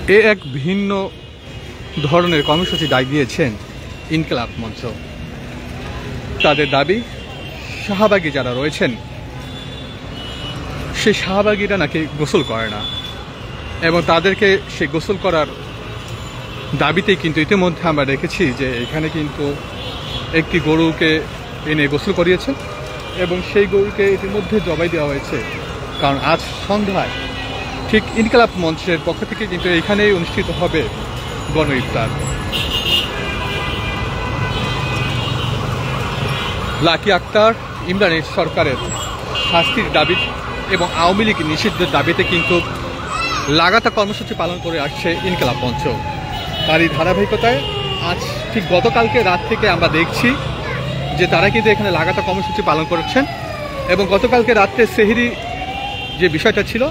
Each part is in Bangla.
এক ভিন্ন ধরনের কর্মসূচি ডাক দিয়েছেন ইনকিলাব মঞ্চ। তাদের দাবি, শাহবাগী যারা রয়েছেন সেই শাহবাগীরা নাকি গোসল করে না, এবং তাদেরকে সে গোসল করার দাবিতেই কিন্তু ইতিমধ্যে আমরা দেখেছি যে এখানে কিন্তু একটি গরুকে এনে গোসল করিয়েছেন এবং সেই গরুকে ইতিমধ্যে জবাই দেওয়া হয়েছে। কারণ আজ সন্ধ্যায় ঠিক ইনকিলাব মঞ্চের পক্ষ থেকে কিন্তু এখানেই অনুষ্ঠিত হবে গণ ইফতার। লাকি আক্তার, ইমরান সরকারের শাস্তির দাবি এবং আওয়ামী লীগ নিষিদ্ধের দাবিতে কিন্তু লাগাতার কর্মসূচি পালন করে আসছে ইনকিলাব মঞ্চ। তারই ধারাবাহিকতায় আজ ঠিক গতকালকে রাত থেকে আমরা দেখছি যে তারা কিন্তু এখানে লাগাতার কর্মসূচি পালন করছেন এবং গতকালকে রাত্রে সেহরি যে বিষয়টা ছিল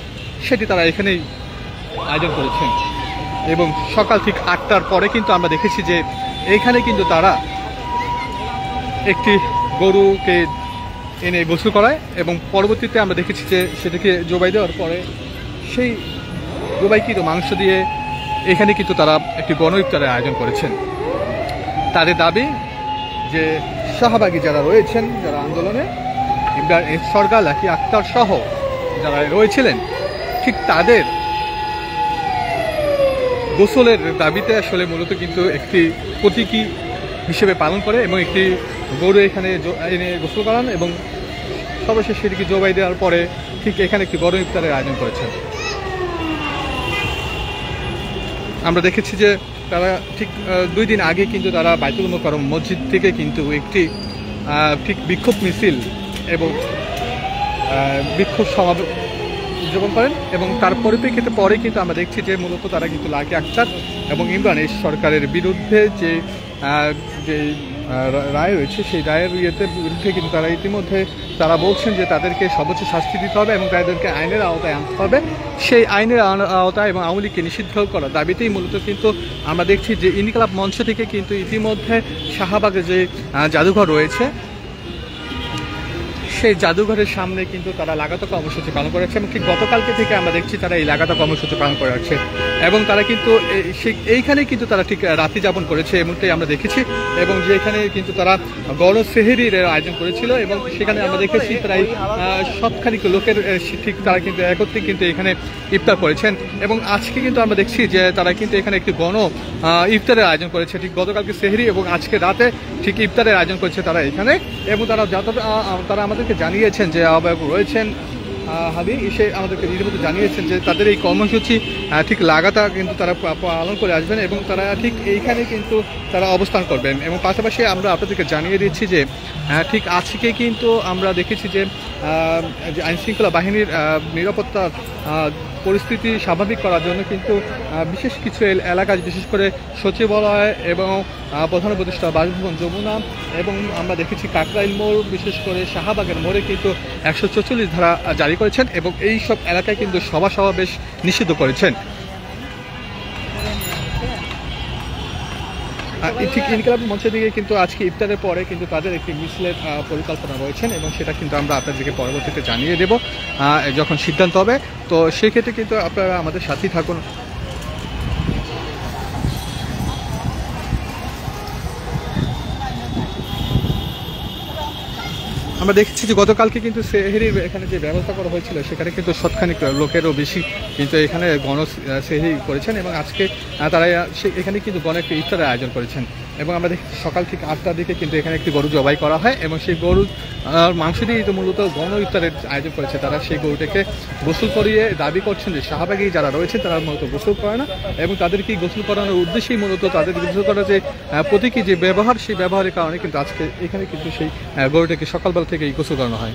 সেটি তারা এখানেই আয়োজন করেছেন এবং সকাল ঠিক 8টার পরে কিন্তু আমরা দেখেছি যে এইখানে কিন্তু তারা একটি গরুকে এনে গোসল করায় এবং পরবর্তীতে আমরা দেখেছি যে সেটাকে জবাই দেওয়ার পরে সেই জবাইকৃত মাংস দিয়ে এখানে কিন্তু তারা একটি গণ ইফতারের আয়োজন করেছেন। তাদের দাবি যে শাহবাগী যারা রয়েছেন, যারা আন্দোলনে ইমরান সরকার, লাকি আক্তার সহ যারা রয়েছিলেন, ঠিক তাদের গোসলের দাবিতে আসলে মূলত কিন্তু একটি প্রতীকী হিসেবে পালন করে এবং একটি গরু এখানে এনে গোসল করান এবং সর্বশেষ সেটিকে জবাই দেওয়ার পরে ঠিক এখানে একটি গণ ইফতারের আয়োজন করেছেন। আমরা দেখেছি যে তারা ঠিক 2 দিন আগে কিন্তু তারা বাইতুল মোকাররম মসজিদ থেকে কিন্তু একটি ঠিক বিক্ষোভ মিছিল এবং বিক্ষোভ সমাবেশ উদযাপন করেন এবং তার পরিপ্রেক্ষিতে পরে কিন্তু আমরা দেখছি যে মূলত তারা কিন্তু লাকি আক্তার এবং ইমরান সরকারের বিরুদ্ধে যে রায় রয়েছে সেই রায়ের বিরুদ্ধে কিন্তু তারা ইতিমধ্যে তারা বলছেন যে তাদেরকে সর্বোচ্চ শাস্তি দিতে হবে এবং তাদেরকে আইনের আওতায় আনতে হবে। সেই আইনের আওতায় এবং আওয়ামী লীগকে নিষিদ্ধ করার দাবিতেই মূলত কিন্তু আমরা দেখছি যে ইনকিলাব মঞ্চ থেকে কিন্তু ইতিমধ্যে শাহবাগে যে জাদুঘর রয়েছে সেই জাদুঘরের সামনে কিন্তু তারা লাগাতার কর্মসূচি পালন করেছে এবং ঠিক গতকালকে থেকে আমরা দেখছি তারা এই লাগাতার কর্মসূচি পালন করে আসছে এবং তারা কিন্তু এইখানেই কিন্তু তারা ঠিক রাত্রি যাপন করেছে এমনটাই আমরা দেখেছি এবং যেখানে কিন্তু তারা গণ সেহরির আয়োজন করেছিল এবং সেখানে আমরা দেখেছি প্রায় সবখানিক লোকের ঠিক তারা কিন্তু একত্রে কিন্তু এখানে ইফতার করেছেন এবং আজকে কিন্তু আমরা দেখছি যে তারা কিন্তু এখানে একটি গণ ইফতারের আয়োজন করেছে। ঠিক গতকালকে সেহরি এবং আজকে রাতে ঠিক ইফতারের আয়োজন করেছে তারা এখানে এবং তারা আমাদেরকে জানিয়েছেন যে আহ্বায়ক রয়েছেন হাদি এসে আমাদেরকে রীতিমতো জানিয়েছেন যে তাদের এই কর্মসূচি ঠিক লাগাতার কিন্তু তারা পালন করে আসবেন এবং তারা ঠিক এইখানে কিন্তু তারা অবস্থান করবেন এবং পাশাপাশি আমরা আপনাদেরকে জানিয়ে দিচ্ছি যে ঠিক আজকে কিন্তু আমরা দেখেছি যে আইনশৃঙ্খলা বাহিনীর নিরাপত্তার পরিস্থিতি স্বাভাবিক করার জন্য কিন্তু বিশেষ কিছু এলাকা বিশেষ করে সচিবালয় এবং প্রধান উপদেষ্টা বাসভবন যমুনা এবং আমরা দেখেছি কাকরাইল মোড় বিশেষ করে শাহবাগের মোড়ে কিন্তু 144 ধারা জারি করেছেন এবং এই সব এলাকায় কিন্তু সভা সমাবেশ নিষিদ্ধ করেছেন। ঠিক ইনকিলাব মঞ্চের দিকে কিন্তু আজকে ইফতারের পরে কিন্তু তাদের একটি মিছিলের পরিকল্পনা রয়েছেন এবং সেটা কিন্তু আমরা আপনাদেরকে পরবর্তীতে জানিয়ে দেব যখন সিদ্ধান্ত হবে। তো সেক্ষেত্রে কিন্তু আপনারা আমাদের সাথেই থাকুন। আমরা দেখেছি যে গতকালকে কিন্তু সেহরির এখানে যে ব্যবস্থা করা হয়েছিল সেখানে কিন্তু শতখানিক লোকেরও বেশি কিন্তু এখানে গণ সেহরি করেছেন এবং আজকে তারা এখানে কিন্তু গণ একটি ইফতারের আয়োজন করেছেন এবং আমরা দেখি সকাল ঠিক 8টার দিকে কিন্তু এখানে একটি গরু জবাই করা হয় এবং সেই গরুর মাংস দিয়েই তো মূলত গণ ইফতারের আয়োজন করেছে। তারা সেই গরুটাকে গোসল করিয়ে দাবি করছেন যে শাহবাগী যারা রয়েছে তারা মূলত গোসল করে না এবং তাদেরকে গোসল করানোর উদ্দেশ্যেই মূলত তাদের গোসল করার যে প্রতীকী যে ব্যবহার সেই ব্যবহারের কারণে কিন্তু আজকে এখানে কিন্তু সেই গরুটাকে সকালবেলা থেকেই গোসল করানো হয়।